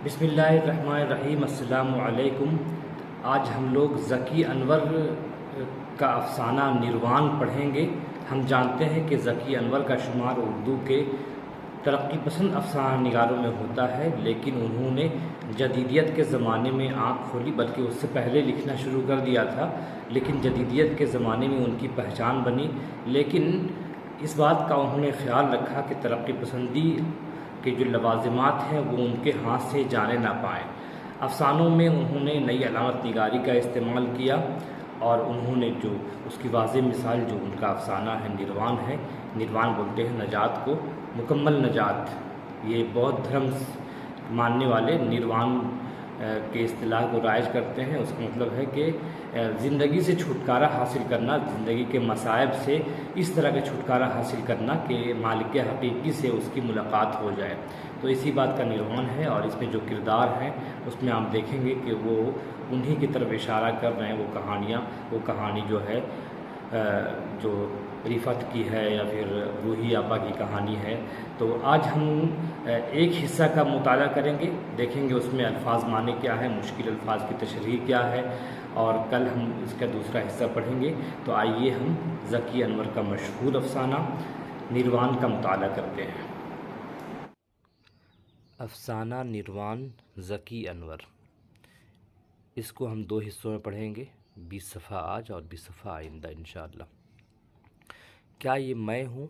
بسم اللہ الرحمن الرحیم، السلام علیکم۔ آج ہم لوگ ذکی انور کا افسانہ نروان پڑھیں گے۔ ہم جانتے ہیں کہ ذکی انور کا شمار اردو کے ترقی پسند افسانہ نگاروں میں ہوتا ہے، لیکن انہوں نے جدیدیت کے زمانے میں آنکھ کھولی، بلکہ اس سے پہلے لکھنا شروع کر دیا تھا، لیکن جدیدیت کے زمانے میں ان کی پہچان بنی۔ لیکن اس بات کا انہوں نے خیال رکھا کہ ترقی پسندی کے جو لوازمات ہیں وہ ان کے ہاتھ سے جانے نہ پائیں۔ افسانوں میں انہوں نے نئی علامت نگاری کا استعمال کیا، اور انہوں نے جو اس کی واضح مثال جو ان کا افسانہ ہے نروان ہے۔ نروان بولتے ہیں نجات کو، مکمل نجات۔ یہ بودھ دھرم ماننے والے نروان کے اصطلاح کو رائج کرتے ہیں۔ اس کا مطلب ہے کہ زندگی سے چھٹکارا حاصل کرنا، زندگی کے مصائب سے اس طرح کا چھٹکارا حاصل کرنا کہ مالک حقیقی سے اس کی ملاقات ہو جائے۔ تو اسی بات کا نروان ہے، اور اس میں جو کردار ہیں اس میں آپ دیکھیں گے کہ وہ انہی کی طرف اشارہ کر رہے ہیں۔ وہ کہانی جو ہے جو رفعت کی ہے یا پھر روحی آپا کی کہانی ہے۔ تو آج ہم ایک حصہ کا مطالعہ کریں گے، دیکھیں گے اس میں الفاظ معنی کیا ہے، مشکل الفاظ کی تشریح کیا ہے، اور کل ہم اس کا دوسرا حصہ پڑھیں گے۔ تو آئیے ہم ذکی انور کا مشہور افسانہ نروان کا مطالعہ کرتے ہیں۔ افسانہ نروان ذکی انور، اس کو ہم 2 حصوں میں پڑھیں گے، 20 صفحہ آج اور 20 صفحہ آئندہ انشاءاللہ۔ کیا یہ میں ہوں؟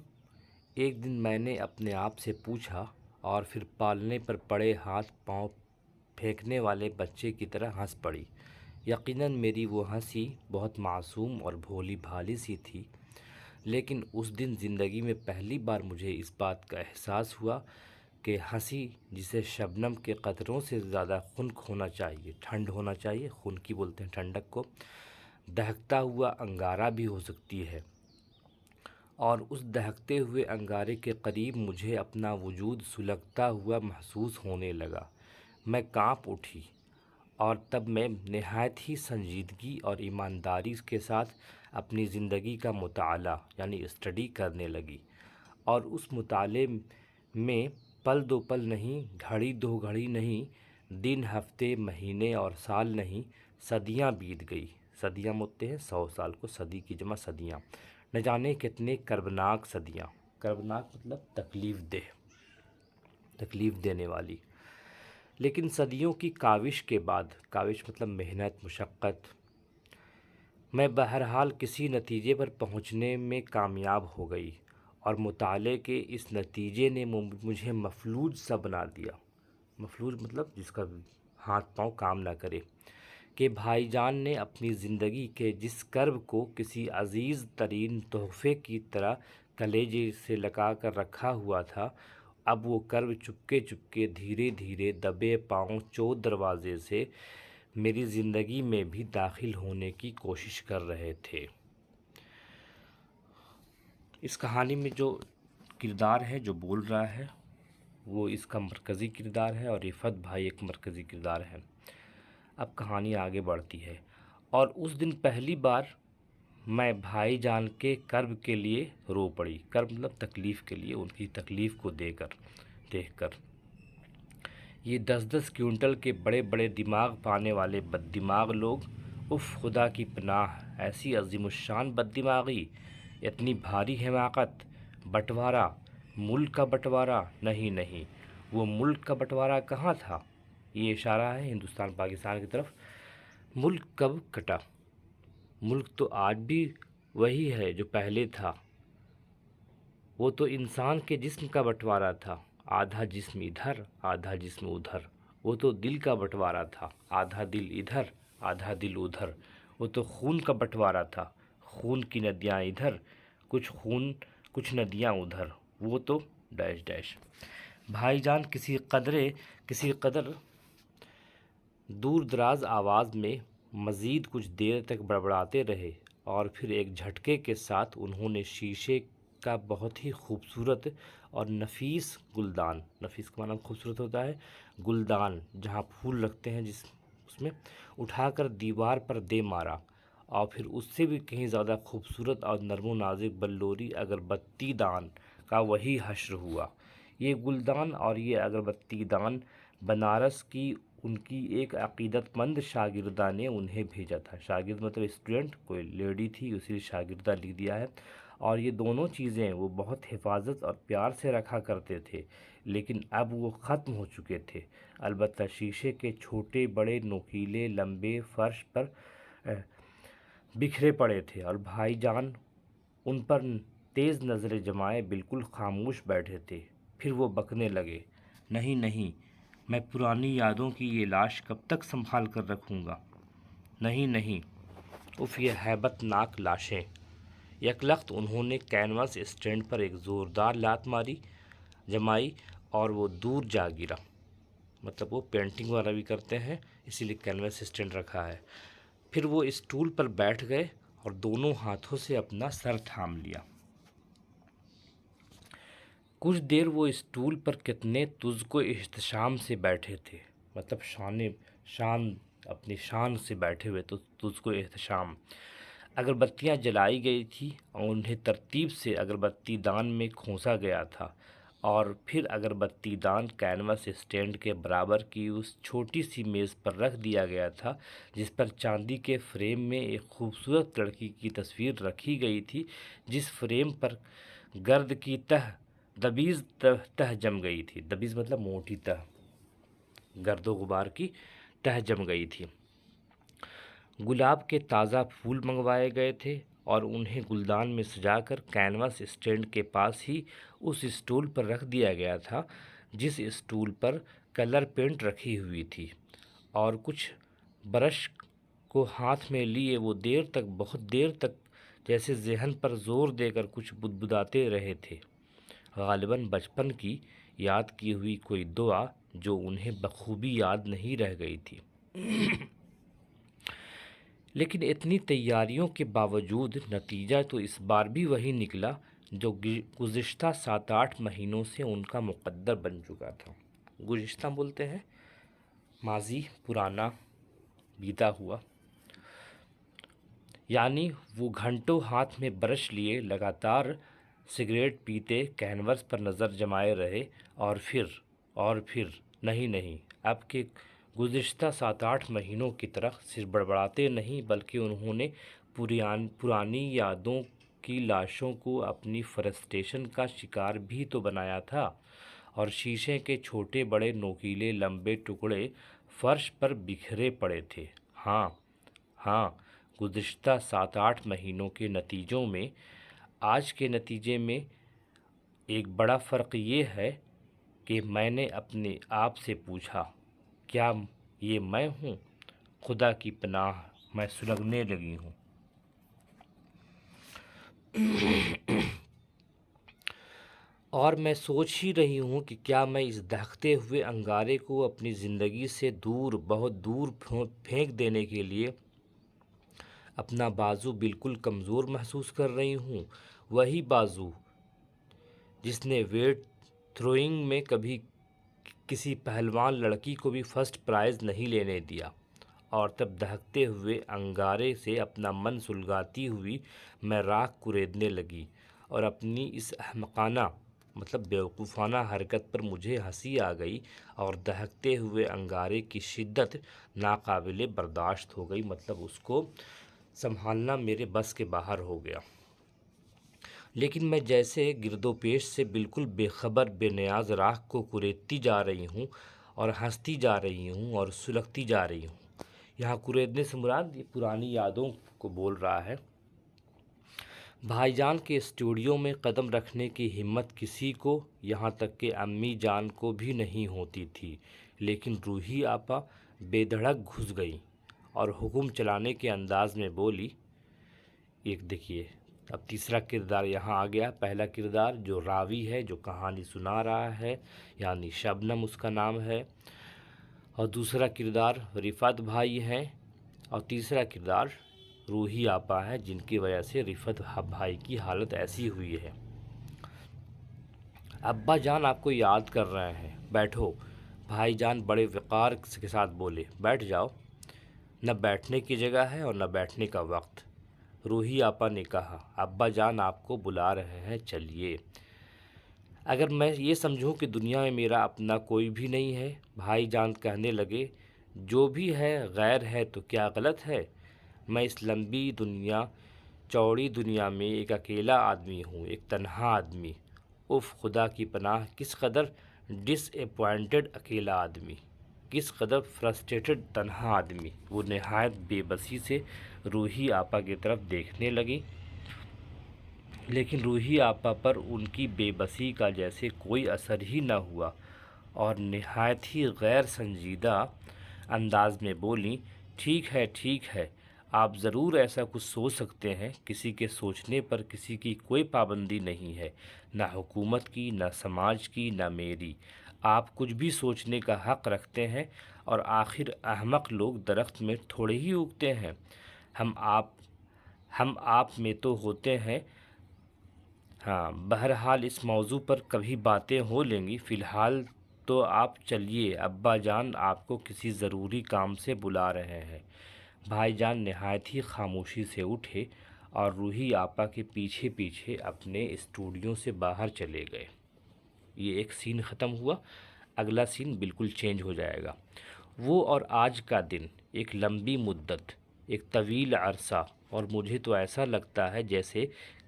ایک دن میں نے اپنے آپ سے پوچھا، اور پھر پالنے پر پڑے ہاتھ پاؤں پھینکنے والے بچے کی طرح ہنس پڑی۔ یقیناً میری وہ ہنسی بہت معصوم اور بھولی بھالی سی تھی، لیکن اس دن زندگی میں پہلی بار مجھے اس بات کا احساس ہوا کہ ہنسی جسے شبنم کے قطروں سے زیادہ خنک ہونا چاہیے، ٹھنڈ ہونا چاہیے، خنکی بولتے ہیں ٹھنڈک کو، دہکتا ہوا انگارہ بھی ہو سکتی ہے۔ اور اس دہکتے ہوئے انگارے کے قریب مجھے اپنا وجود سلگتا ہوا محسوس ہونے لگا۔ میں کانپ اٹھی، اور تب میں نہایت ہی سنجیدگی اور ایمانداری کے ساتھ اپنی زندگی کا مطالعہ یعنی اسٹڈی کرنے لگی، اور اس مطالعے میں پل 2 پل نہیں، گھڑی 2 گھڑی نہیں، دن ہفتے مہینے اور سال نہیں، صدیاں بیت گئی۔ صدیاں بولتے ہیں 100 سال کو، صدی کی جمع صدیاں، نہ جانے کتنے کربناک صدیاں۔ کربناک مطلب تکلیف دینے والی۔ لیکن صدیوں کی کاوش کے بعد، کاوش مطلب محنت، مشقت، میں بہرحال کسی نتیجے پر پہنچنے میں کامیاب ہو گئی، اور مطالعے کے اس نتیجے نے مجھے مفلوج سا بنا دیا۔ مفلوج مطلب جس کا ہاتھ پاؤں کام نہ کرے، کہ بھائی جان نے اپنی زندگی کے جس کرب کو کسی عزیز ترین تحفے کی طرح کلیجے سے لگا کر رکھا ہوا تھا، اب وہ کرب چپکے دھیرے دھیرے دبے پاؤں چو دروازے سے میری زندگی میں بھی داخل ہونے کی کوشش کر رہے تھے۔ اس کہانی میں جو کردار ہے جو بول رہا ہے وہ اس کا مرکزی کردار ہے، اور رفعت بھائی ایک مرکزی کردار ہے۔ اب کہانی آگے بڑھتی ہے۔ اور اس دن پہلی بار میں بھائی جان کے کرب کے لیے رو پڑی۔ کرب مطلب تکلیف کے لیے، ان کی تکلیف کو دیکھ کر۔ یہ 10 کوئنٹل کے بڑے بڑے دماغ پانے والے بد دماغ لوگ، اف خدا کی پناہ، ایسی عظیم الشان بد دماغی، اتنی بھاری حماقت۔ بٹوارہ، ملک کا بٹوارہ؟ نہیں، وہ ملک کا بٹوارہ کہاں تھا؟ یہ اشارہ ہے ہندوستان پاکستان کی طرف۔ ملک کب کٹا؟ ملک تو آج بھی وہی ہے جو پہلے تھا۔ وہ تو انسان کے جسم کا بٹوارہ تھا، آدھا جسم ادھر آدھا جسم ادھر۔ وہ تو دل کا بٹوارہ تھا، آدھا دل ادھر آدھا دل ادھر۔ وہ تو خون کا بٹوارہ تھا، خون کی ندیاں ادھر، کچھ خون کچھ ندیاں ادھر۔ وہ تو ڈیش ڈیش۔ بھائی جان کسی قدر دور دراز آواز میں مزید کچھ دیر تک بڑبڑاتے رہے، اور پھر ایک جھٹکے کے ساتھ انہوں نے شیشے کا بہت ہی خوبصورت اور نفیس گلدان، نفیس کا معنی خوبصورت ہوتا ہے، گلدان جہاں پھول رکھتے ہیں اس میں، اٹھا کر دیوار پر دے مارا، اور پھر اس سے بھی کہیں زیادہ خوبصورت اور نرم و نازک بلوری اگربتی دان کا وہی حشر ہوا۔ یہ گلدان اور یہ اگربتی دان بنارس کی ان کی ایک عقیدت مند شاگردہ نے انہیں بھیجا تھا۔ شاگرد مطلب اسٹوڈنٹ، کوئی لیڈی تھی، اسی لیے شاگردہ لکھ دیا ہے۔ اور یہ دونوں چیزیں وہ بہت حفاظت اور پیار سے رکھا کرتے تھے، لیکن اب وہ ختم ہو چکے تھے۔ البتہ شیشے کے چھوٹے بڑے نوکیلے لمبے فرش پر بکھرے پڑے تھے، اور بھائی جان ان پر تیز نظریں جمائے بالکل خاموش بیٹھے تھے۔ پھر وہ بکنے لگے، نہیں نہیں، میں پرانی یادوں کی یہ لاش کب تک سنبھال کر رکھوں گا؟ نہیں نہیں، اف یہ ہیبت ناک لاشیں۔ یکلخت انہوں نے کینوس اسٹینڈ پر ایک زوردار لات جمائی اور وہ دور جا گرا۔ مطلب وہ پینٹنگ وغیرہ بھی کرتے ہیں، اسی لیے کینوس اسٹینڈ رکھا ہے۔ پھر وہ اسٹول پر بیٹھ گئے اور دونوں ہاتھوں سے اپنا سر تھام لیا۔ کچھ دیر وہ اسٹول پر کتنے تزک و احتشام سے بیٹھے تھے، مطلب شان اپنی شان سے بیٹھے ہوئے تو تزک و احتشام۔ اگربتیاں جلائی گئی تھی اور انہیں ترتیب سے اگربتی دان میں کھونسا گیا تھا، اور پھر اگربتی دان کینوس اسٹینڈ کے برابر کی اس چھوٹی سی میز پر رکھ دیا گیا تھا جس پر چاندی کے فریم میں ایک خوبصورت لڑکی کی تصویر رکھی گئی تھی، جس فریم پر گرد کی دبیز تہ جم گئی تھی۔ دبیز مطلب موٹی تہ، گرد و غبار کی تہ جم گئی تھی۔ گلاب کے تازہ پھول منگوائے گئے تھے اور انہیں گلدان میں سجا کر کینوس اسٹینڈ کے پاس ہی اس اسٹول پر رکھ دیا گیا تھا جس اسٹول پر کلر پینٹ رکھی ہوئی تھی، اور کچھ برش کو ہاتھ میں لیے وہ بہت دیر تک جیسے ذہن پر زور دے کر کچھ بدبداتے رہے تھے، غالباً بچپن کی یاد کی ہوئی کوئی دعا جو انہیں بخوبی یاد نہیں رہ گئی تھی۔ لیکن اتنی تیاریوں کے باوجود نتیجہ تو اس بار بھی وہی نکلا جو گزشتہ 7-8 مہینوں سے ان کا مقدر بن چکا تھا۔ گزشتہ بولتے ہیں ماضی، پرانا، بیتا ہوا۔ یعنی وہ گھنٹوں ہاتھ میں برش لیے لگاتار سگریٹ پیتے کینوس پر نظر جمائے رہے، اور پھر نہیں، اب کے گزشتہ 7-8 مہینوں کی طرح صرف بڑبڑاتے نہیں بلکہ انہوں نے پرانی یادوں کی لاشوں کو اپنی فرسٹریشن کا شکار بھی تو بنایا تھا، اور شیشے کے چھوٹے بڑے نوکیلے لمبے ٹکڑے فرش پر بکھرے پڑے تھے۔ ہاں، گزشتہ 7-8 مہینوں کے نتیجوں میں آج کے نتیجے میں ایک بڑا فرق یہ ہے کہ میں نے اپنے آپ سے پوچھا، کیا یہ میں ہوں؟ خدا کی پناہ، میں سلگنے لگی ہوں۔ اور میں سوچ ہی رہی ہوں کہ کیا میں اس دہکتے ہوئے انگارے کو اپنی زندگی سے دور، بہت دور پھینک دینے کے لیے اپنا بازو بالکل کمزور محسوس کر رہی ہوں، وہی بازو جس نے ویٹ تھروئنگ میں کبھی کسی پہلوان لڑکی کو بھی فرسٹ پرائز نہیں لینے دیا۔ اور تب دہکتے ہوئے انگارے سے اپنا من سلگاتی ہوئی میں راکھ کوریدنے لگی، اور اپنی اس احمقانہ مطلب بیوقوفانہ حرکت پر مجھے ہنسی آ گئی، اور دہکتے ہوئے انگارے کی شدت ناقابل برداشت ہو گئی، مطلب اس کو سنبھالنا میرے بس کے باہر ہو گیا۔ لیکن میں جیسے گرد و پیش سے بالکل بے خبر بے نیاز راکھ کو کوریدتی جا رہی ہوں اور ہنستی جا رہی ہوں اور سلگتی جا رہی ہوں۔ یہاں کوریدنے سے مراد یہ پرانی یادوں کو بول رہا ہے۔ بھائی جان کے اسٹوڈیو میں قدم رکھنے کی ہمت کسی کو، یہاں تک کہ امی جان کو بھی نہیں ہوتی تھی، لیکن روحی آپا بے دھڑک گھس گئی اور حکم چلانے کے انداز میں بولی، ایک دیکھیے اب تیسرا کردار یہاں آ گیا۔ پہلا کردار جو راوی ہے، جو کہانی سنا رہا ہے، یعنی شبنم اس کا نام ہے، اور دوسرا کردار رفعت بھائی ہے، اور تیسرا کردار روحی آپا ہے جن کی وجہ سے رفعت بھائی کی حالت ایسی ہوئی ہے۔ ابا جان آپ کو یاد کر رہے ہیں، بیٹھو۔ بھائی جان بڑے وقار کے ساتھ بولے، بیٹھ جاؤ، نہ بیٹھنے کی جگہ ہے اور نہ بیٹھنے کا وقت۔ روحی آپا نے کہا، ابا جان آپ کو بلا رہے ہیں، چلیے۔ اگر میں یہ سمجھوں کہ دنیا میں میرا اپنا کوئی بھی نہیں ہے، بھائی جان کہنے لگے، جو بھی ہے غیر ہے تو کیا غلط ہے؟ میں اس لمبی دنیا، چوڑی دنیا میں ایک اکیلا آدمی ہوں، ایک تنہا آدمی۔ اف خدا کی پناہ، کس قدر ڈس اپوائنٹڈ اکیلا آدمی، کس قدر فرسٹریٹڈ تنہا آدمی۔ وہ نہایت بے بسی سے روحی آپا کی طرف دیکھنے لگی، لیکن روحی آپا پر ان کی بے بسی کا جیسے کوئی اثر ہی نہ ہوا، اور نہایت ہی غیر سنجیدہ انداز میں بولیں، ٹھیک ہے ٹھیک ہے، آپ ضرور ایسا کچھ سوچ سکتے ہیں، کسی کے سوچنے پر کسی کی کوئی پابندی نہیں ہے، نہ حکومت کی، نہ سماج کی، نہ میری۔ آپ کچھ بھی سوچنے کا حق رکھتے ہیں، اور آخر احمق لوگ درخت میں تھوڑے ہی اگتے ہیں، ہم آپ میں تو ہوتے ہیں۔ ہاں، بہرحال اس موضوع پر کبھی باتیں ہو لیں گی، فی الحال تو آپ چلیے، ابا جان آپ کو کسی ضروری کام سے بلا رہے ہیں۔ بھائی جان نہایت ہی خاموشی سے اٹھے اور روحی آپا کے پیچھے پیچھے اپنے اسٹوڈیو سے باہر چلے گئے۔ یہ ایک سین ختم ہوا، اگلا سین بالکل چینج ہو جائے گا۔ وہ اور آج کا دن، ایک لمبی مدت، ایک طویل عرصہ، اور مجھے تو ایسا لگتا ہے جیسے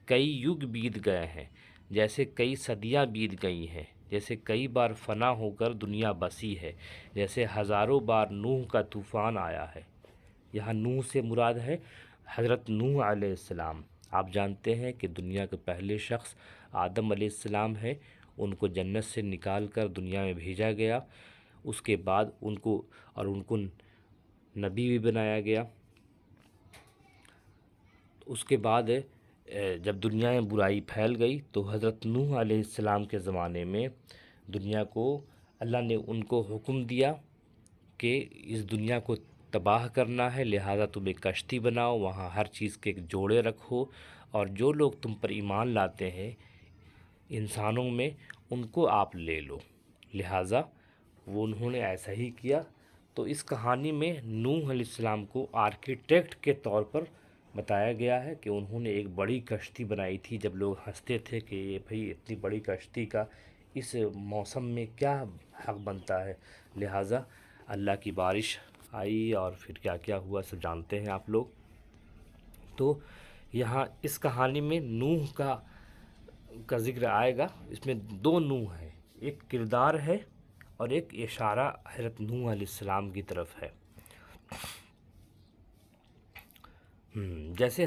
کئی یگ بیت گئے ہیں، جیسے کئی صدیاں بیت گئی ہیں، جیسے کئی بار فنا ہو کر دنیا بسی ہے، جیسے ہزاروں بار نوح کا طوفان آیا ہے۔ یہاں نوح سے مراد ہے حضرت نوح علیہ السلام۔ آپ جانتے ہیں کہ دنیا کے پہلے شخص آدم علیہ السلام ہے، ان کو جنت سے نکال کر دنیا میں بھیجا گیا، اس کے بعد ان کو نبی بھی بنایا گیا۔ اس کے بعد جب دنیا میں برائی پھیل گئی تو حضرت نوح علیہ السلام کے زمانے میں دنیا کو اللہ نے ان کو حکم دیا کہ اس دنیا کو تباہ کرنا ہے، لہٰذا تم ایک کشتی بناؤ، وہاں ہر چیز کے ایک جوڑے رکھو، اور جو لوگ تم پر ایمان لاتے ہیں انسانوں میں، ان کو آپ لے لو۔ لہٰذا انہوں نے ایسا ہی کیا۔ تو اس کہانی میں نوح علیہ السلام کو آرکیٹیکٹ کے طور پر بتایا گیا ہے کہ انہوں نے ایک بڑی کشتی بنائی تھی، جب لوگ ہنستے تھے کہ یہ بھئی اتنی بڑی کشتی کا اس موسم میں کیا حق بنتا ہے۔ لہٰذا اللہ کی بارش آئی اور پھر کیا کیا ہوا سب جانتے ہیں آپ لوگ۔ تو یہاں اس کہانی میں نوح کا ذکر آئے گا۔ اس میں دو نوح ہیں، ایک کردار ہے اور ایک اشارہ حضرت نوح علیہ السلام کی طرف ہے۔ جیسے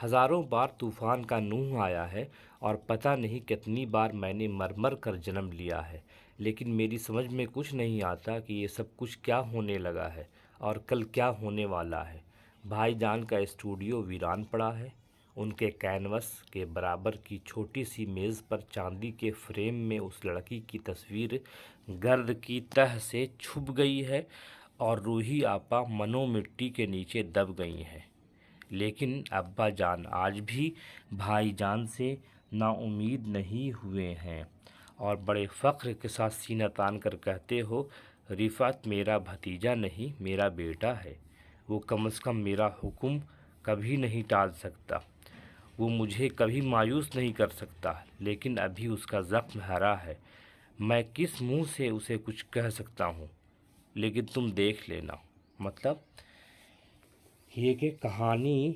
ہزاروں بار طوفان کا نوح آیا ہے، اور پتہ نہیں کتنی بار میں نے مر کر جنم لیا ہے، لیکن میری سمجھ میں کچھ نہیں آتا کہ یہ سب کچھ کیا ہونے لگا ہے اور کل کیا ہونے والا ہے۔ بھائی جان کا اسٹوڈیو ویران پڑا ہے، ان کے کینوس کے برابر کی چھوٹی سی میز پر چاندی کے فریم میں اس لڑکی کی تصویر گرد کی تہ سے چھپ گئی ہے، اور روحی آپا منو مٹی کے نیچے دب گئی ہیں۔ لیکن ابا جان آج بھی بھائی جان سے نا امید نہیں ہوئے ہیں، اور بڑے فخر کے ساتھ سینہ تان کر کہتے ہو، رفعت میرا بھتیجا نہیں، میرا بیٹا ہے، وہ کم از کم میرا حکم کبھی نہیں ٹال سکتا، وہ مجھے کبھی مایوس نہیں کر سکتا، لیکن ابھی اس کا زخم ہرا ہے، میں کس منہ سے اسے کچھ کہہ سکتا ہوں، لیکن تم دیکھ لینا۔ مطلب یہ کہ کہانی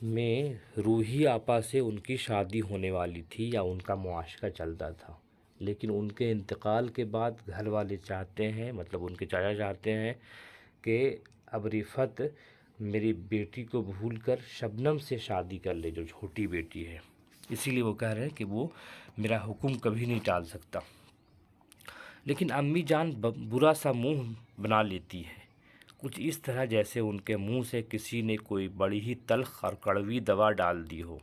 میں روحی آپا سے ان کی شادی ہونے والی تھی یا ان کا معاشقہ چلتا تھا، لیکن ان کے انتقال کے بعد گھر والے چاہتے ہیں، مطلب ان کے چاچا چاہتے ہیں کہ اب رفعت میری بیٹی کو بھول کر شبنم سے شادی کر لے، جو چھوٹی بیٹی ہے، اسی لیے وہ کہہ رہے ہیں کہ وہ میرا حکم کبھی نہیں ٹال سکتا۔ لیکن امی جان برا سا منہ بنا لیتی ہے، کچھ اس طرح جیسے ان کے منہ سے کسی نے کوئی بڑی ہی تلخ اور کڑوی دوا ڈال دی ہو۔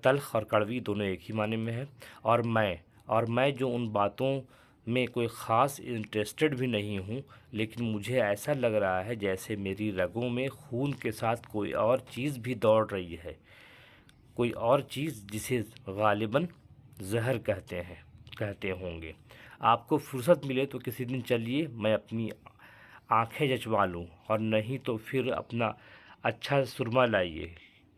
تلخ اور کڑوی دونوں ایک ہی معنی میں ہے۔ اور میں جو ان باتوں میں کوئی خاص انٹرسٹڈ بھی نہیں ہوں، لیکن مجھے ایسا لگ رہا ہے جیسے میری رگوں میں خون کے ساتھ کوئی اور چیز بھی دوڑ رہی ہے، کوئی اور چیز جسے غالباً زہر کہتے ہوں گے۔ آپ کو فرصت ملے تو کسی دن چلیے، میں اپنی آنکھیں جچوا لوں، اور نہیں تو پھر اپنا اچھا سرما لائیے،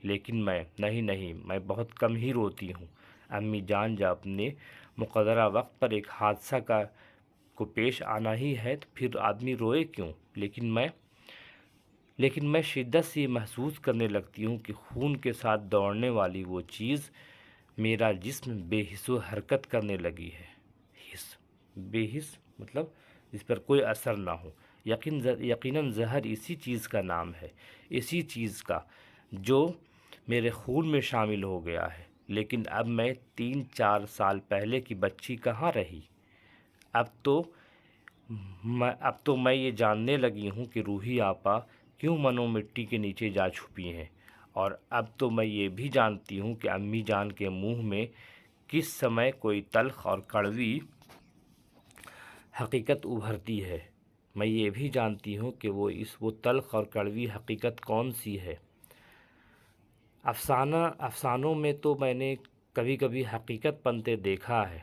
لیکن میں بہت کم ہی روتی ہوں، امی جان جب اپنے مقررہ وقت پر ایک حادثہ کو پیش آنا ہی ہے تو پھر آدمی روئے کیوں؟ لیکن میں شدت سے یہ محسوس کرنے لگتی ہوں کہ خون کے ساتھ دوڑنے والی وہ چیز میرا جسم بے حس و حرکت کرنے لگی ہے۔ بے حس مطلب جس پر کوئی اثر نہ ہو۔ یقیناً زہر اسی چیز کا نام ہے، اسی چیز کا جو میرے خون میں شامل ہو گیا ہے۔ لیکن اب میں 3-4 سال پہلے کی بچی کہاں رہی؟ اب تو میں یہ جاننے لگی ہوں کہ روحی آپا کیوں منو مٹی کے نیچے جا چھپی ہیں، اور اب تو میں یہ بھی جانتی ہوں کہ امی جان کے منہ میں کس سمے کوئی تلخ اور کڑوی حقیقت ابھرتی ہے۔ میں یہ بھی جانتی ہوں کہ وہ تلخ اور کڑوی حقیقت کون سی ہے۔ افسانوں میں تو میں نے کبھی کبھی حقیقت بنتے دیکھا ہے،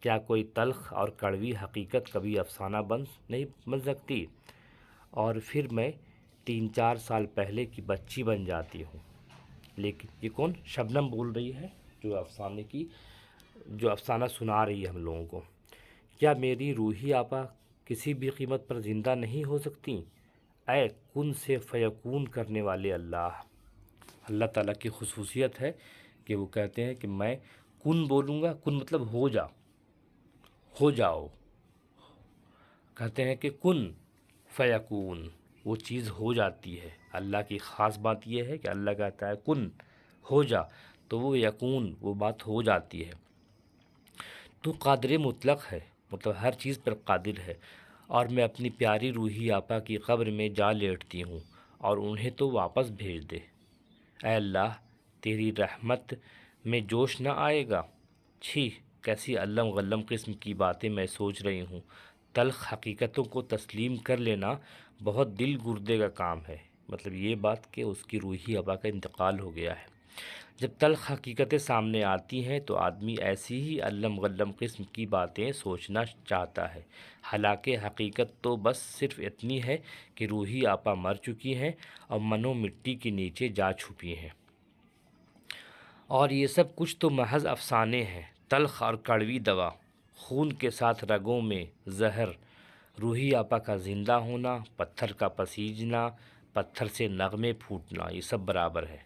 کیا کوئی تلخ اور کڑوی حقیقت کبھی افسانہ نہیں بن سکتی؟ اور پھر میں 3-4 سال پہلے کی بچی بن جاتی ہوں۔ لیکن یہ کون؟ شبنم بول رہی ہے، جو افسانہ سنا رہی ہے ہم لوگوں کو۔ کیا میری روحی آپا کسی بھی قیمت پر زندہ نہیں ہو سکتی؟ اے کن سے فیکون کرنے والے اللہ تعالیٰ کی خصوصیت ہے کہ وہ کہتے ہیں کہ میں کن بولوں گا، کن مطلب ہو جاؤ، کہتے ہیں کہ کن فیکون، وہ چیز ہو جاتی ہے۔ اللہ کی خاص بات یہ ہے کہ اللہ کہتا ہے کن ہو جا، تو وہ یکون، وہ بات ہو جاتی ہے۔ تو قادر مطلق ہے، مطلب ہر چیز پر قادر ہے، اور میں اپنی پیاری روحی آپا کی قبر میں جا لیٹتی ہوں اور انہیں تو واپس بھیج دے۔ اے اللہ، تیری رحمت میں جوش نہ آئے گا؟ چھی، کیسی علم غلم قسم کی باتیں میں سوچ رہی ہوں۔ تلخ حقیقتوں کو تسلیم کر لینا بہت دل گردے کا کام ہے۔ مطلب یہ بات کہ اس کی روحی آپا کا انتقال ہو گیا ہے۔ جب تلخ حقیقتیں سامنے آتی ہیں تو آدمی ایسی ہی علم غلم قسم کی باتیں سوچنا چاہتا ہے، حالانکہ حقیقت تو بس صرف اتنی ہے کہ روحی آپا مر چکی ہیں اور منو مٹی کے نیچے جا چھپی ہیں، اور یہ سب کچھ تو محض افسانے ہیں۔ تلخ اور کڑوی دوا، خون کے ساتھ رگوں میں زہر، روحی آپا کا زندہ ہونا، پتھر کا پسیجنا، پتھر سے نغمے پھوٹنا، یہ سب برابر ہے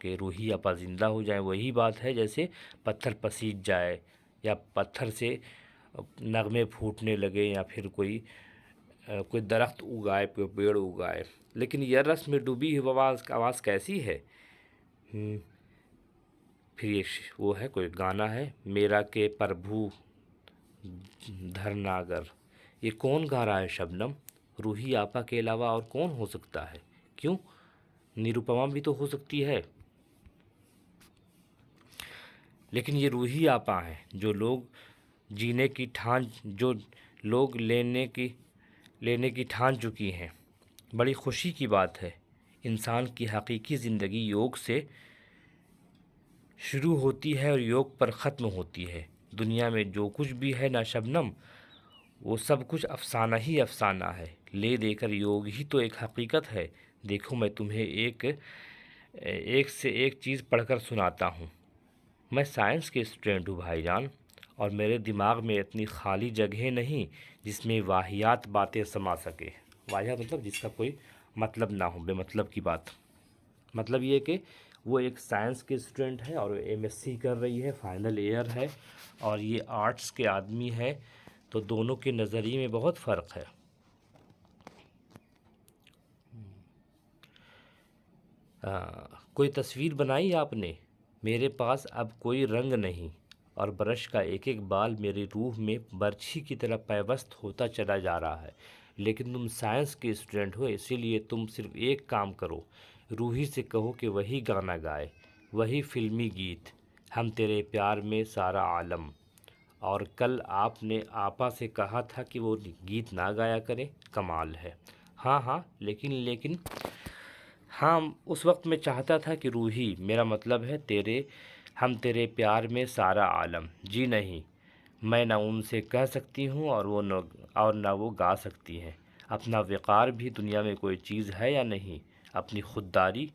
کہ روحی آپا زندہ ہو جائیں۔ وہی بات ہے جیسے پتھر پسیج جائے یا پتھر سے نغمے پھوٹنے لگے، یا پھر کوئی درخت اگائے، کوئی پیڑ اگائے۔ لیکن یہ رس میں ڈوبی ہوئی آواز کیسی ہے؟ پھر وہ ہے کوئی گانا ہے، میرا کے پربھو دھرناگر۔ یہ کون گا رہا ہے شبنم؟ روحی آپا کے علاوہ اور کون ہو سکتا ہے؟ کیوں؟ نروپما بھی تو ہو سکتی ہے۔ لیکن یہ روحی آپا ہیں جو لوگ لینے کی ٹھان چکی ہیں۔ بڑی خوشی کی بات ہے، انسان کی حقیقی زندگی یوگ سے شروع ہوتی ہے اور یوگ پر ختم ہوتی ہے۔ دنیا میں جو کچھ بھی ہے نا شبنم، وہ سب کچھ افسانہ ہی افسانہ ہے، لے دے کر یوگ ہی تو ایک حقیقت ہے۔ دیکھو میں تمہیں ایک سے ایک چیز پڑھ کر سناتا ہوں۔ میں سائنس کے اسٹوڈنٹ ہوں بھائی جان، اور میرے دماغ میں اتنی خالی جگہ نہیں جس میں واہیات باتیں سما سکے۔ واہیات مطلب جس کا کوئی مطلب نہ ہو، بے مطلب کی بات۔ مطلب یہ کہ وہ ایک سائنس کے اسٹوڈنٹ ہے اور MSc کر رہی ہے، فائنل ایئر ہے، اور یہ آرٹس کے آدمی ہے، تو دونوں کے نظریے میں بہت فرق ہے۔ کوئی تصویر بنائی آپ نے؟ میرے پاس اب کوئی رنگ نہیں، اور برش کا ایک ایک بال میری روح میں برچھی کی طرح پیوست ہوتا چلا جا رہا ہے۔ لیکن تم سائنس کے اسٹوڈنٹ ہو، اسی لیے تم صرف ایک کام کرو، روحی سے کہو کہ وہی گانا گائے، وہی فلمی گیت، ہم تیرے پیار میں سارا عالم۔ اور کل آپ نے آپا سے کہا تھا کہ وہ گیت نہ گایا کرے، کمال ہے۔ ہاں لیکن ہاں، اس وقت میں چاہتا تھا کہ روحی، میرا مطلب ہے ہم تیرے پیار میں سارا عالم۔ جی نہیں، میں نہ ان سے کہہ سکتی ہوں اور نہ وہ گا سکتی ہیں۔ اپنا وقار بھی دنیا میں کوئی چیز ہے یا نہیں، اپنی خودداری۔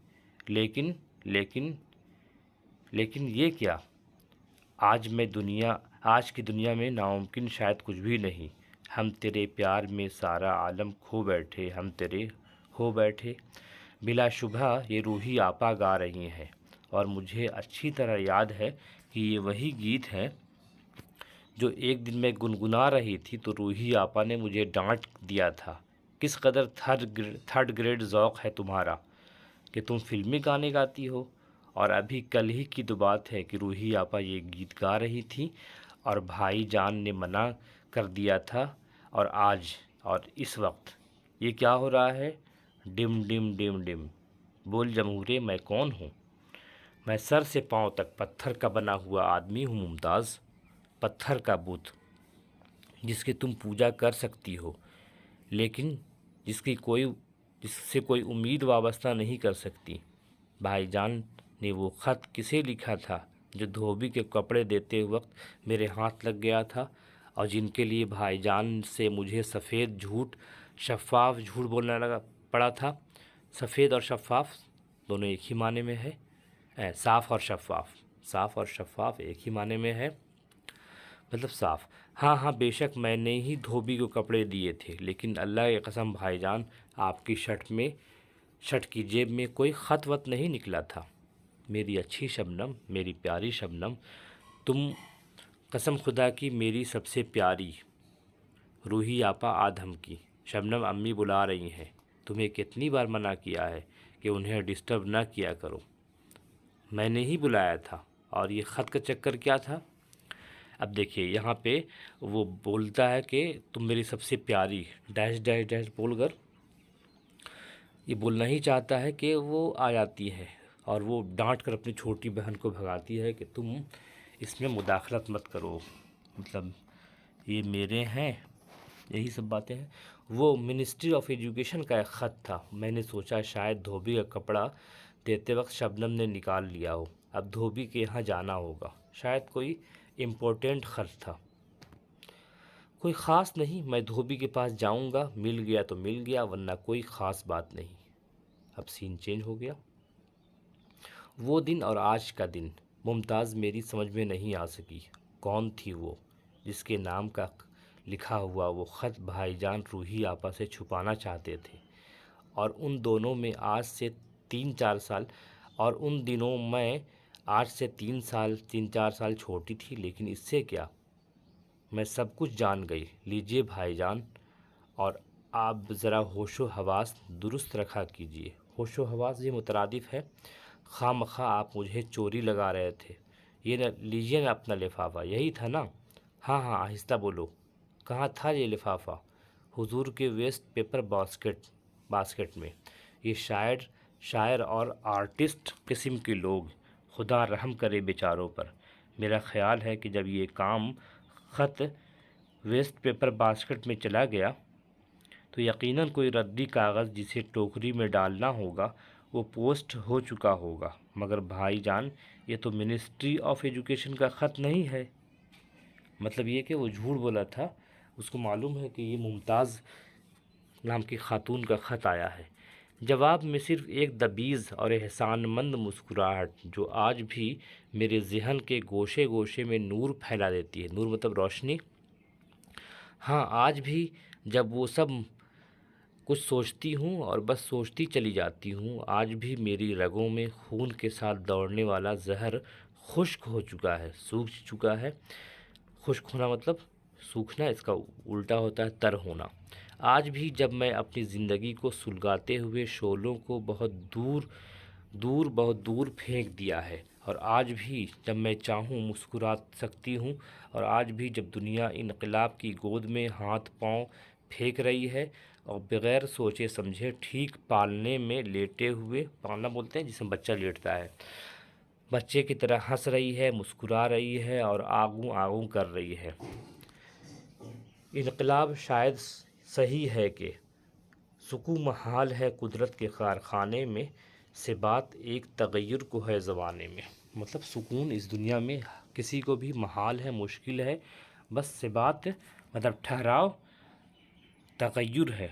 لیکن یہ کیا؟ آج کی دنیا میں ناممکن شاید کچھ بھی نہیں، ہم تیرے پیار میں سارا عالم کھو بیٹھے، ہم تیرے ہو بیٹھے۔ بلا شبہ یہ روحی آپا گا رہی ہیں، اور مجھے اچھی طرح یاد ہے کہ یہ وہی گیت ہے جو ایک دن میں گنگنا رہی تھی تو روحی آپا نے مجھے ڈانٹ دیا تھا، کس قدر تھرڈ گریڈ ذوق ہے تمہارا کہ تم فلمی گانے گاتی ہو۔ اور ابھی کل ہی کی تو بات ہے کہ روحی آپا یہ گیت گا رہی تھی اور بھائی جان نے منع کر دیا تھا، اور آج اور اس وقت یہ کیا ہو رہا ہے؟ ڈم ڈم ڈم ڈم، بول جمہوریہ میں کون ہوں؟ میں سر سے پاؤں تک پتھر کا بنا ہوا آدمی ہوں ممتاز، پتھر کا بت جس کی تم پوجا کر سکتی ہو، لیکن جس سے کوئی امید وابستہ نہیں کر سکتی۔ بھائی جان نے وہ خط کسے لکھا تھا جو دھوبی کے کپڑے دیتے وقت میرے ہاتھ لگ گیا تھا، اور جن کے لیے بھائی جان سے مجھے شفاف جھوٹ بولنا پڑا تھا؟ سفید اور شفاف دونوں ایک ہی معنی میں ہے، صاف اور شفاف ایک ہی معنی میں ہے، مطلب صاف۔ ہاں بے شک میں نے ہی دھوبی کو کپڑے دیے تھے، لیکن اللہ کی قسم بھائی جان آپ کی شرٹ کی جیب میں کوئی خط وط نہیں نکلا تھا۔ میری اچھی شبنم، میری پیاری شبنم، تم قسم خدا کی میری سب سے پیاری۔ روحی آپا آدھم کی شبنم امی بلا رہی ہیں، تمہیں کتنی بار منع کیا ہے کہ انہیں ڈسٹرب نہ کیا کرو۔ میں نے ہی بلایا تھا، اور یہ خط کا چکر کیا تھا؟ اب دیکھیے یہاں پہ وہ بولتا ہے کہ تم میری سب سے پیاری ڈیش ڈیش ڈیش بول کر یہ بولنا ہی چاہتا ہے کہ وہ آ جاتی ہے اور وہ ڈانٹ کر اپنی چھوٹی بہن کو بھگاتی ہے کہ تم اس میں مداخلت مت کرو، مطلب یہ میرے ہیں، یہی سب باتیں ہیں۔ وہ منسٹری آف ایجوکیشن کا ایک خط تھا، میں نے سوچا شاید دھوبی کا کپڑا دیتے وقت شبنم نے نکال لیا ہو، اب دھوبی کے یہاں جانا ہوگا، شاید کوئی امپورٹنٹ خط تھا۔ کوئی خاص نہیں، میں دھوبی کے پاس جاؤں گا، مل گیا تو مل گیا ورنہ کوئی خاص بات نہیں۔ اب سین چینج ہو گیا۔ وہ دن اور آج کا دن ممتاز میری سمجھ میں نہیں آ سکی، کون تھی وہ جس کے نام کا لکھا ہوا وہ خط بھائی جان روحی آپا سے چھپانا چاہتے تھے، اور ان دونوں میں آج سے 3-4 سال اور ان دنوں میں آج سے 3-4 سال چھوٹی تھی، لیکن اس سے کیا، میں سب کچھ جان گئی۔ لیجئے بھائی جان، اور آپ ذرا ہوش و حواس درست رکھا کیجئے۔ ہوش و حواس یہ مترادف ہے، خواہ مخواہ آپ مجھے چوری لگا رہے تھے۔ یہ لیجئے نا اپنا لفافہ، یہی تھا نا؟ ہاں آہستہ بولو، کہاں تھا یہ لفافہ؟ حضور کے ویسٹ پیپر باسکٹ میں۔ یہ شاعر اور آرٹسٹ قسم کے لوگ، خدا رحم کرے بیچاروں پر۔ میرا خیال ہے کہ جب یہ خط ویسٹ پیپر باسکٹ میں چلا گیا تو یقیناً کوئی ردی کاغذ جسے ٹوکری میں ڈالنا ہوگا وہ پوسٹ ہو چکا ہوگا، مگر بھائی جان یہ تو منسٹری آف ایجوکیشن کا خط نہیں ہے۔ مطلب یہ کہ وہ جھوٹ بولا تھا، اس کو معلوم ہے کہ یہ ممتاز نام کی خاتون کا خط آیا ہے۔ جواب میں صرف ایک دبیض اور احسان مند مسکراہٹ جو آج بھی میرے ذہن کے گوشے گوشے میں نور پھیلا دیتی ہے، نور مطلب روشنی۔ ہاں آج بھی جب وہ سب کچھ سوچتی ہوں اور بس سوچتی چلی جاتی ہوں، آج بھی میری رگوں میں خون کے ساتھ دوڑنے والا زہر خشک ہو چکا ہے، سوکھ چکا ہے۔ خشک ہونا مطلب سوکھنا، اس کا الٹا ہوتا ہے تر ہونا۔ آج بھی جب میں اپنی زندگی کو سلگاتے ہوئے شعلوں کو بہت دور پھینک دیا ہے، اور آج بھی جب میں چاہوں مسکرا سکتی ہوں، اور آج بھی جب دنیا انقلاب کی گود میں ہاتھ پاؤں پھینک رہی ہے اور بغیر سوچے سمجھے ٹھیک پالنے میں لیٹے ہوئے، پالنا بولتے ہیں جس میں بچہ لیٹتا ہے، بچے کی طرح ہنس رہی ہے، مسکرا رہی ہے اور آگوں کر رہی ہے۔ انقلاب شاید صحیح ہے کہ سکو محال ہے قدرت کے کارخانے میں، سے بات ایک تغیر کو ہے زمانے میں۔ مطلب سکون اس دنیا میں کسی کو بھی محال ہے، مشکل ہے، بس سے بات مطلب ٹھہراؤ تغیر ہے،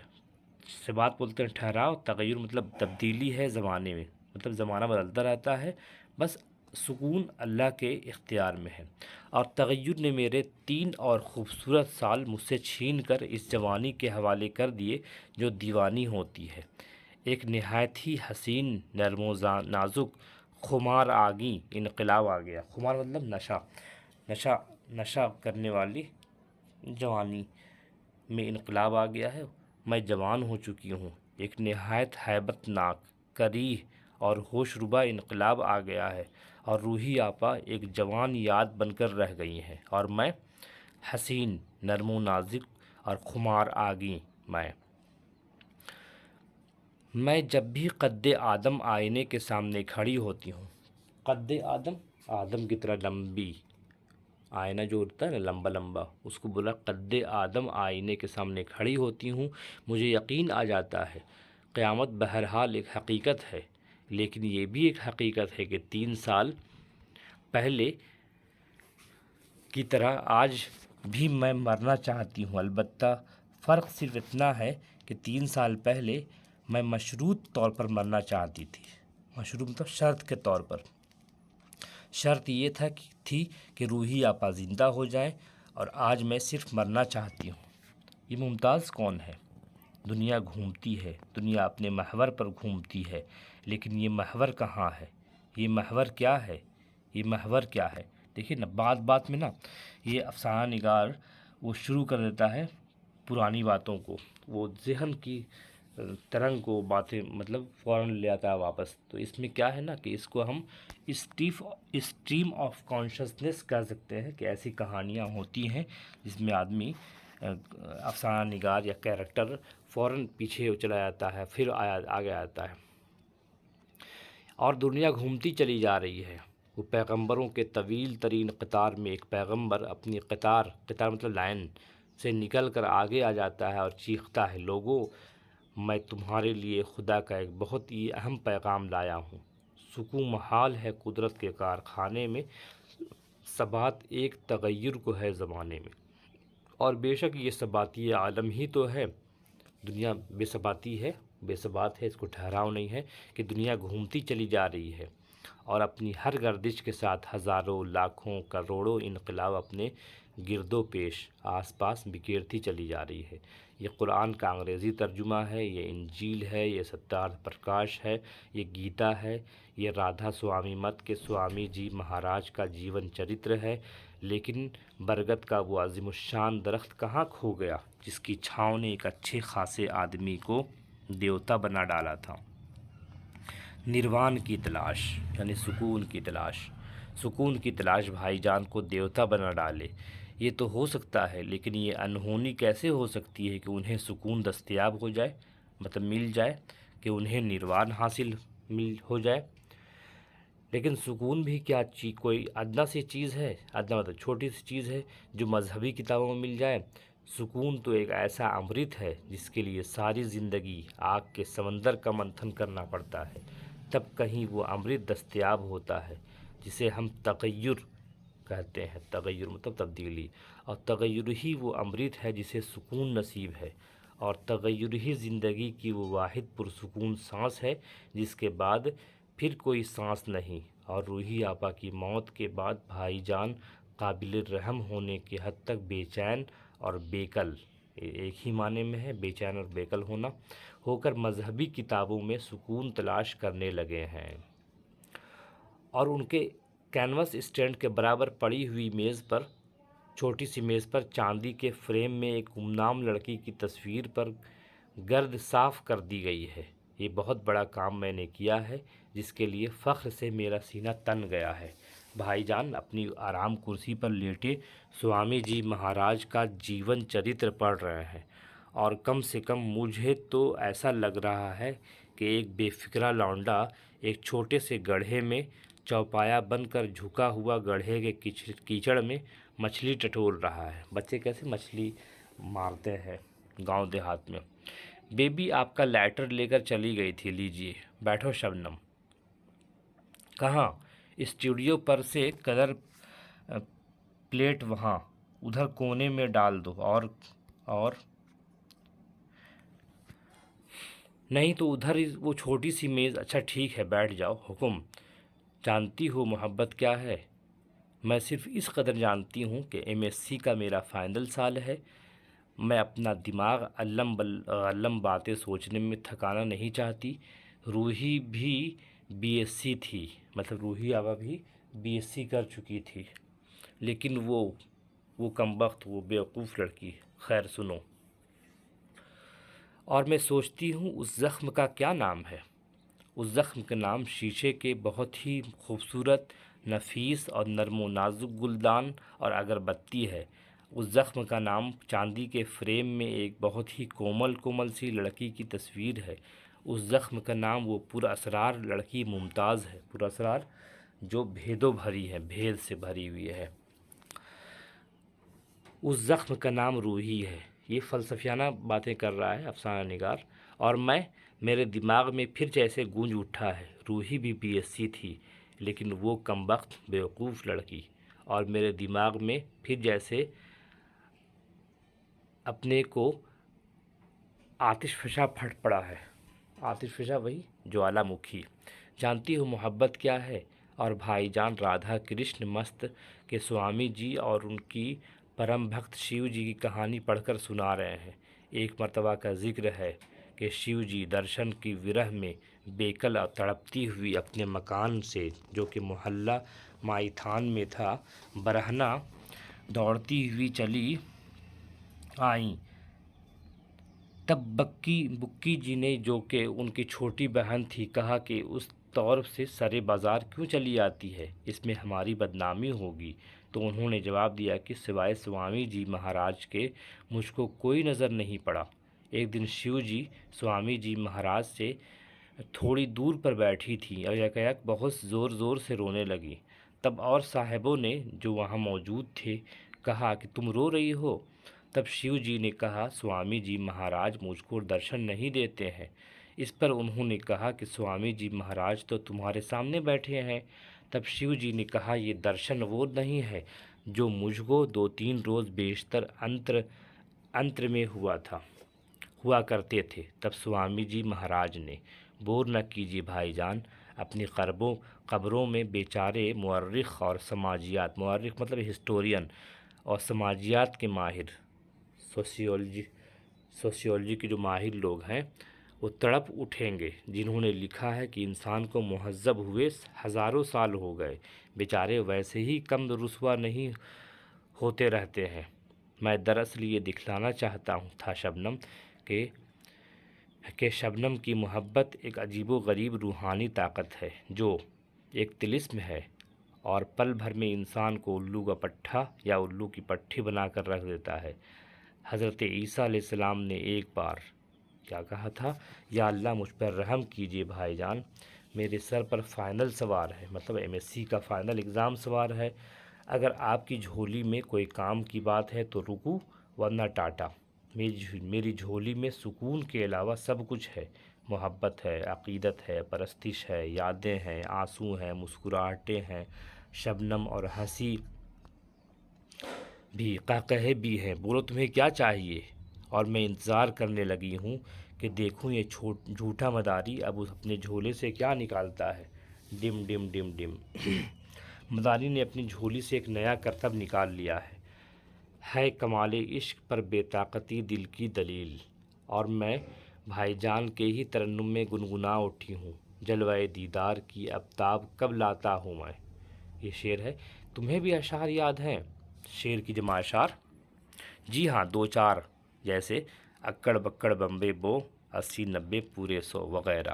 سے بات بولتے ہیں ٹھہراؤ، تغیر مطلب تبدیلی ہے زمانے میں، مطلب زمانہ بدلتا رہتا ہے، بس سکون اللہ کے اختیار میں ہے، اور تغیر نے میرے 3 اور خوبصورت سال مجھ سے چھین کر اس جوانی کے حوالے کر دیے جو دیوانی ہوتی ہے۔ ایک نہایت ہی حسین، نرم و نازک، خمار آگی انقلاب آ گیا۔ خمار مطلب نشہ کرنے والی جوانی میں انقلاب آ گیا ہے۔ میں جوان ہو چکی ہوں۔ ایک نہایت ہیبت ناک، کریہ اور ہوش ربا انقلاب آ گیا ہے، اور روحی آپا ایک جوان یاد بن کر رہ گئی ہیں، اور میں حسین، نرم و نازک اور خمار آگی۔ میں جب بھی قد آدم آئینے کے سامنے کھڑی ہوتی ہوں، قد آدم، آدم کی طرح لمبی، آئینہ جو ہوتا ہے نا لمبا لمبا، اس کو بولا قد آدم آئینے کے سامنے کھڑی ہوتی ہوں، مجھے یقین آ جاتا ہے قیامت بہرحال ایک حقیقت ہے، لیکن یہ بھی ایک حقیقت ہے کہ 3 سال پہلے کی طرح آج بھی میں مرنا چاہتی ہوں، البتہ فرق صرف اتنا ہے کہ 3 سال پہلے میں مشروط طور پر مرنا چاہتی تھی۔ مشروط مطلب شرط کے طور پر۔ شرط یہ تھی کہ روحی آپا زندہ ہو جائیں، اور آج میں صرف مرنا چاہتی ہوں۔ یہ ممتاز کون ہے؟ دنیا گھومتی ہے، دنیا اپنے محور پر گھومتی ہے، لیکن یہ محور کہاں ہے؟ یہ محور کیا ہے؟ یہ محور کیا ہے؟ دیکھیے نا، بات میں نا یہ افسانہ نگار وہ شروع کر دیتا ہے پرانی باتوں کو، وہ ذہن کی ترنگ کو باتیں مطلب فوراً لے آتا ہے واپس۔ تو اس میں کیا ہے نا کہ اس کو ہم اسٹریم آف کانشسنس کہہ سکتے ہیں، کہ ایسی کہانیاں ہوتی ہیں جس میں آدمی افسانہ نگار یا کیریکٹر فوراً پیچھے چلا جاتا ہے، پھر آگے آتا ہے، اور دنیا گھومتی چلی جا رہی ہے۔ وہ پیغمبروں کے طویل ترین قطار میں ایک پیغمبر اپنی قطار مطلب لائن سے نکل کر آگے آ جاتا ہے اور چیختا ہے، لوگوں، میں تمہارے لیے خدا کا ایک بہت ہی اہم پیغام لایا ہوں۔ سکون محال ہے قدرت کے کارخانے میں، ثبات ایک تغیر کو ہے زمانے میں، اور بے شک یہ ثباتی عالم ہی تو ہے۔ دنیا بے ثباتی ہے، بے ثبات ہے، اس کو ٹھہراؤ نہیں ہے، کہ دنیا گھومتی چلی جا رہی ہے، اور اپنی ہر گردش کے ساتھ ہزاروں، لاکھوں، کروڑوں انقلاب اپنے گرد و پیش آس پاس بکھیرتی چلی جا رہی ہے۔ یہ قرآن کا انگریزی ترجمہ ہے، یہ انجیل ہے، یہ ستیارتھ پرکاش ہے، یہ گیتا ہے، یہ رادھا سوامی مت کے سوامی جی مہاراج کا جیون چرتر ہے۔ لیکن برگد کا وہ عظیم الشان درخت کہاں کھو گیا جس کی چھاؤں نے ایک اچھے خاصے آدمی کو دیوتا بنا ڈالا تھا؟ نروان کی تلاش یعنی سکون کی تلاش، سکون کی تلاش بھائی جان کو دیوتا بنا ڈالے۔ یہ تو ہو سکتا ہے، لیکن یہ انہونی کیسے ہو سکتی ہے کہ انہیں سکون دستیاب ہو جائے، مطلب مل جائے، کہ انہیں نروان حاصل ہو جائے؟ لیکن سکون بھی کیا کوئی ادنا سی چیز ہے، ادنا مطلب چھوٹی سی چیز ہے جو مذہبی کتابوں میں مل جائے؟ سکون تو ایک ایسا امرت ہے جس کے لیے ساری زندگی آگ کے سمندر کا منتھن کرنا پڑتا ہے، تب کہیں وہ امرت دستیاب ہوتا ہے جسے ہم تغیر کہتے ہیں۔ تغیر مطلب تبدیلی، اور تغیر ہی وہ امرت ہے جسے سکون نصیب ہے، اور تغیر ہی زندگی کی وہ واحد پرسکون سانس ہے جس کے بعد پھر کوئی سانس نہیں۔ اور روحی آپا کی موت کے بعد بھائی جان قابل رحم ہونے کی حد تک بے چین اور بیکل، ایک ہی معنی میں ہے بے چین اور بیکل ہونا، ہو کر مذہبی کتابوں میں سکون تلاش کرنے لگے ہیں، اور ان کے کینوس اسٹینڈ کے برابر پڑی ہوئی میز پر، چھوٹی سی میز پر، چاندی کے فریم میں ایک گمنام لڑکی کی تصویر پر گرد صاف کر دی گئی ہے۔ یہ بہت بڑا کام میں نے کیا ہے جس کے لیے فخر سے میرا سینہ تن گیا ہے۔ بھائی جان اپنی آرام کرسی پر لیٹے سوامی جی مہاراج کا جیون چرتر پڑھ رہے ہیں، اور کم سے کم مجھے تو ایسا لگ رہا ہے کہ ایک بے فکرہ لونڈا ایک چھوٹے سے گڑھے میں چوپایا بن کر جھکا ہوا گڑھے کے کیچڑ میں مچھلی ٹٹول رہا ہے۔ بچے کیسے مچھلی مارتے ہیں گاؤں دیہات میں۔ بیبی آپ کا لیٹر لے کر چلی گئی تھی، لیجئے بیٹھو شبنم۔ کہاں؟ اسٹوڈیو پر سے کلر پلیٹ وہاں ادھر کونے میں ڈال دو، اور نہیں تو ادھر وہ چھوٹی سی میز، اچھا ٹھیک ہے بیٹھ جاؤ، حکم۔ جانتی ہو محبت کیا ہے؟ میں صرف اس قدر جانتی ہوں کہ MSc کا میرا فائنل سال ہے۔ میں اپنا دماغ علم باتیں سوچنے میں تھکانا نہیں چاہتی۔ روحی بھی BSc تھی، مطلب روحی آبا بھی BSc کر چکی تھی، لیکن وہ کمبخت، وہ بیوقوف لڑکی۔ خیر سنو، اور میں سوچتی ہوں اس زخم کا کیا نام ہے۔ اس زخم کا نام شیشے کے بہت ہی خوبصورت، نفیس اور نرم و نازک گلدان اور اگربتی ہے۔ اس زخم کا نام چاندی کے فریم میں ایک بہت ہی کومل سی لڑکی کی تصویر ہے۔ اس زخم کا نام وہ پراسرار لڑکی ممتاز ہے، پراسرار جو بھیدوں بھری ہے، بھید سے بھری ہوئی ہے۔ اس زخم کا نام روحی ہے۔ یہ فلسفیانہ باتیں کر رہا ہے افسانہ نگار، اور میرے دماغ میں پھر جیسے گونج اٹھا ہے۔ روحی بھی BSc تھی، لیکن وہ کمبخت بیوقوف لڑکی، اور میرے دماغ میں پھر جیسے اپنے کو آتش فشاں پھٹ پڑا ہے۔ آتش فشاں وہی جوالا مکھی۔ جانتی ہو محبت کیا ہے؟ اور بھائی جان رادھا کرشن مست کے سوامی جی اور ان کی پرم بھکت شیو جی کی کہانی پڑھ کر سنا رہے ہیں۔ ایک مرتبہ کا ذکر ہے کہ شیو جی درشن کی ورہ میں بیکل اور تڑپتی ہوئی اپنے مکان سے، جو کہ محلہ مائتھان میں تھا، برہنہ دوڑتی ہوئی چلی آئیں۔ تب بکی جی نے، جو کہ ان کی چھوٹی بہن تھی، کہا کہ اس طور سے سرے بازار کیوں چلی آتی ہے؟ اس میں ہماری بدنامی ہوگی۔ تو انہوں نے جواب دیا کہ سوائے سوامی جی مہاراج کے مجھ کو کوئی نظر نہیں پڑا۔ ایک دن شیو جی سوامی جی مہاراج سے تھوڑی دور پر بیٹھی تھیں اور یکایک بہت زور سے رونے لگیں۔ تب اور صاحبوں نے جو وہاں موجود تھے کہا کہ تم رو رہی ہو؟ تب شیو جی نے کہا سوامی جی مہاراج مجھ کو درشن نہیں دیتے ہیں۔ اس پر انہوں نے کہا کہ سوامی جی مہاراج تو تمہارے سامنے بیٹھے ہیں۔ تب شیو جی نے کہا یہ درشن وہ نہیں ہے جو مجھ کو 2-3 روز بیشتر انتر میں ہوا کرتے تھے۔ تب سوامی جی مہاراج نے، بور نہ کیجیے بھائی جان، اپنی قبروں میں بیچارے مورخ اور مورخ مطلب ہسٹورین اور سماجیات کے ماہر، سوسیولوجی کے جو ماہر لوگ ہیں، وہ تڑپ اٹھیں گے، جنہوں نے لکھا ہے کہ انسان کو مہذب ہوئے ہزاروں سال ہو گئے، بیچارے ویسے ہی کم رسوا نہیں ہوتے رہتے ہیں۔ میں دراصل یہ دکھلانا چاہتا تھا شبنم کہ شبنم کی محبت ایک عجیب و غریب روحانی طاقت ہے، جو ایک طلسم ہے اور پل بھر میں انسان کو الو کا پٹھا یا الو کی پٹھی بنا کر رکھ دیتا ہے۔ حضرت عیسیٰ علیہ السلام نے ایک بار کیا کہا تھا؟ یا اللہ مجھ پر رحم کیجیے بھائی جان، میرے سر پر فائنل سوار ہے، مطلب MSc کا فائنل اگزام سوار ہے۔ اگر آپ کی جھولی میں کوئی کام کی بات ہے تو رکو، ورنہ ٹاٹا۔ میری جھولی میں سکون کے علاوہ سب کچھ ہے۔ محبت ہے، عقیدت ہے، پرستش ہے، یادیں ہیں، آنسو ہیں، مسکراہٹیں ہیں، شبنم اور ہنسی بھی، قہقہے بھی ہیں۔ بولو تمہیں کیا چاہیے؟ اور میں انتظار کرنے لگی ہوں کہ دیکھوں یہ جھوٹا مداری اب اپنے جھولے سے کیا نکالتا ہے۔ ڈم ڈم ڈم ڈم مداری نے اپنی جھولی سے ایک نیا کرتب نکال لیا ہے کمال عشق پر بے طاقتی دل کی دلیل، اور میں بھائی جان کے ہی ترنم میں گنگنا اٹھی ہوں۔ جلوہ دیدار کی آفتاب کب لاتا ہوں میں۔ یہ شعر ہے۔ تمہیں بھی اشعار یاد ہیں؟ شعر کی جمع اشعار؟ جی ہاں، 2-4، جیسے اکڑ بکڑ بمبے بو، 80-90 پورے 100 وغیرہ۔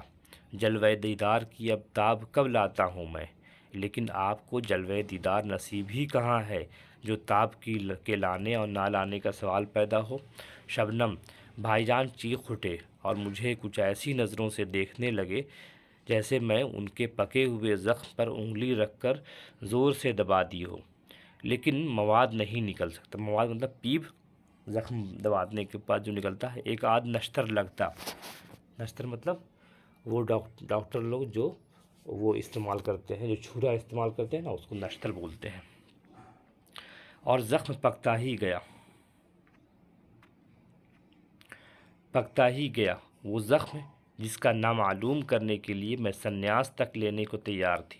جلوہ دیدار کی آفتاب کب لاتا ہوں میں، لیکن آپ کو جلوہ دیدار نصیب ہی کہاں ہے جو تاب کے لانے اور نہ لانے کا سوال پیدا ہو۔ شبنم، بھائی جان چیخ اٹھے اور مجھے کچھ ایسی نظروں سے دیکھنے لگے جیسے میں ان کے پکے ہوئے زخم پر انگلی رکھ کر زور سے دبا دی ہو، لیکن مواد نہیں نکل سکتا۔ مواد مطلب پیپ، زخم دبانے کے بعد جو نکلتا ہے، ایک آدھ نشتر لگتا۔ نشتر مطلب وہ ڈاکٹر لوگ جو وہ استعمال کرتے ہیں، جو چھرا استعمال کرتے ہیں نا، اس کو نشتر بولتے ہیں۔ اور زخم پکتا ہی گیا، وہ زخم جس کا نام معلوم کرنے کے لیے میں سنیاس تک لینے کو تیار تھی۔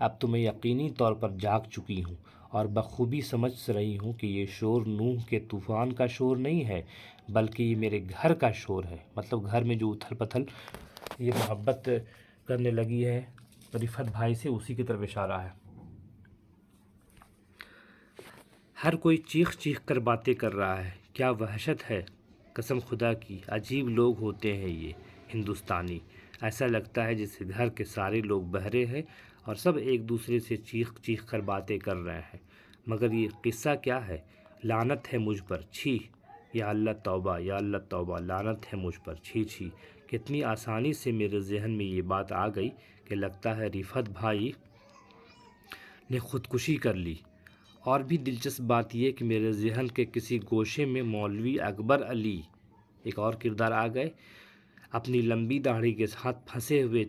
اب تو میں یقینی طور پر جاگ چکی ہوں اور بخوبی سمجھ رہی ہوں کہ یہ شور نوح کے طوفان کا شور نہیں ہے، بلکہ یہ میرے گھر کا شور ہے۔ مطلب گھر میں جو اتھل پتھل یہ محبت کرنے لگی ہے رفعت بھائی سے، اسی کی طرف اشارہ ہے۔ ہر کوئی چیخ چیخ کر باتیں کر رہا ہے، کیا وحشت ہے، قسم خدا کی عجیب لوگ ہوتے ہیں یہ ہندوستانی۔ ایسا لگتا ہے جیسے گھر کے سارے لوگ بہرے ہیں اور سب ایک دوسرے سے چیخ چیخ کر باتیں کر رہے ہیں۔ مگر یہ قصہ کیا ہے؟ لعنت ہے مجھ پر، چھی، یا اللہ توبہ، یا اللہ توبہ، لعنت ہے مجھ پر، چھی چھی۔ کتنی آسانی سے میرے ذہن میں یہ بات آ گئی کہ لگتا ہے رفعت بھائی نے خودکشی کر لی۔ اور بھی دلچسپ بات یہ کہ میرے ذہن کے کسی گوشے میں مولوی اکبر علی ایک اور کردار آ گئے، اپنی لمبی داڑھی کے ساتھ پھنسے ہوئے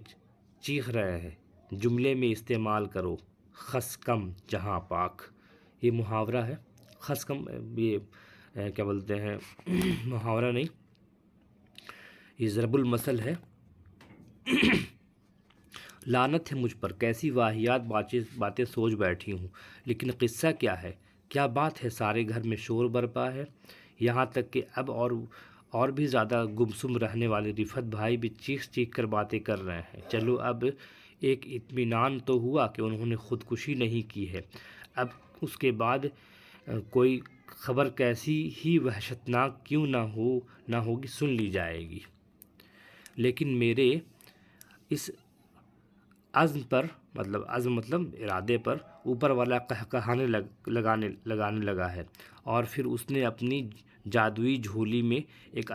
چیخ رہے ہیں، جملے میں استعمال کرو، خس کم جہاں پاک۔ یہ محاورہ ہے، خس کم، یہ کیا بولتے ہیں، محاورہ نہیں، یہ ضرب المثل ہے۔ لعنت ہے مجھ پر، کیسی واہیات باتیں سوچ بیٹھی ہوں۔ لیکن قصہ کیا ہے؟ کیا بات ہے؟ سارے گھر میں شور برپا ہے، یہاں تک کہ اب اور بھی زیادہ گمسم رہنے والے رفعت بھائی بھی چیخ چیخ کر باتیں کر رہے ہیں۔ چلو اب ایک اطمینان تو ہوا کہ انہوں نے خودکشی نہیں کی ہے۔ اب اس کے بعد کوئی خبر کیسی ہی وحشتناک کیوں نہ ہوگی سن لی جائے گی، لیکن میرے اس عزم مطلب ارادے پر اوپر والا قہقہانے لگانے لگا ہے، اور پھر اس نے اپنی جادوئی جھولی میں ایک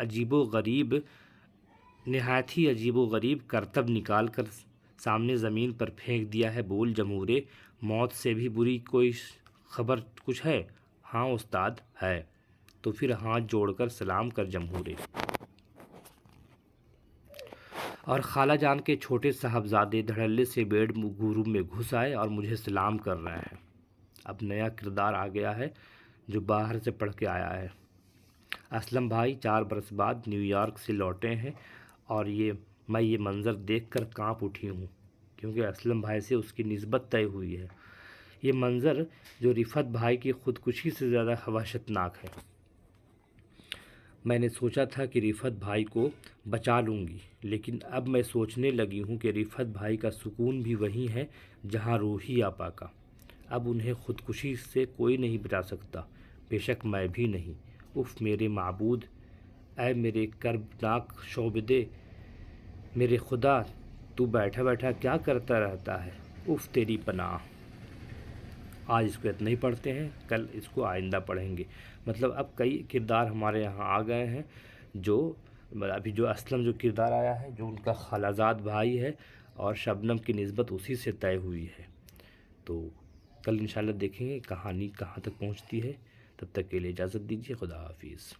نہایت ہی عجیب و غریب کرتب نکال کر سامنے زمین پر پھینک دیا ہے۔ بول جمہورے، موت سے بھی بری کوئی خبر کچھ ہے؟ ہاں استاد ہے۔ تو پھر ہاتھ جوڑ کر سلام کر جمہورے۔ اور خالہ جان کے چھوٹے صاحبزادے دھڑلے سے بیڈ روم میں گھس آئے اور مجھے سلام کر رہے ہیں۔ اب نیا کردار آ گیا ہے جو باہر سے پڑھ کے آیا ہے۔ اسلم بھائی 4 برس بعد نیو یارک سے لوٹے ہیں اور میں یہ منظر دیکھ کر کانپ اٹھی ہوں، کیونکہ اسلم بھائی سے اس کی نسبت طے ہوئی ہے۔ یہ منظر جو رفعت بھائی کی خودکشی سے زیادہ وحشتناک ہے۔ میں نے سوچا تھا کہ رفعت بھائی کو بچا لوں گی، لیکن اب میں سوچنے لگی ہوں کہ رفعت بھائی کا سکون بھی وہیں ہے جہاں روحی آپا کا۔ اب انہیں خودکشی سے کوئی نہیں بچا سکتا، بے شک میں بھی نہیں۔ اف میرے معبود، اے میرے کربناک شعبدے، میرے خدا، تو بیٹھا بیٹھا کیا کرتا رہتا ہے؟ اف تیری پناہ۔ آج اس کو اتنا ہی پڑھتے ہیں، کل اس کو آئندہ پڑھیں گے۔ مطلب اب کئی کردار ہمارے یہاں آ گئے ہیں، ابھی جو اسلم جو کردار آیا ہے جو ان کا خالہ زاد بھائی ہے، اور شبنم کی نسبت اسی سے طے ہوئی ہے۔ تو کل انشاءاللہ دیکھیں گے کہانی کہاں تک پہنچتی ہے۔ تب تک کے لیے اجازت دیجیے، خدا حافظ۔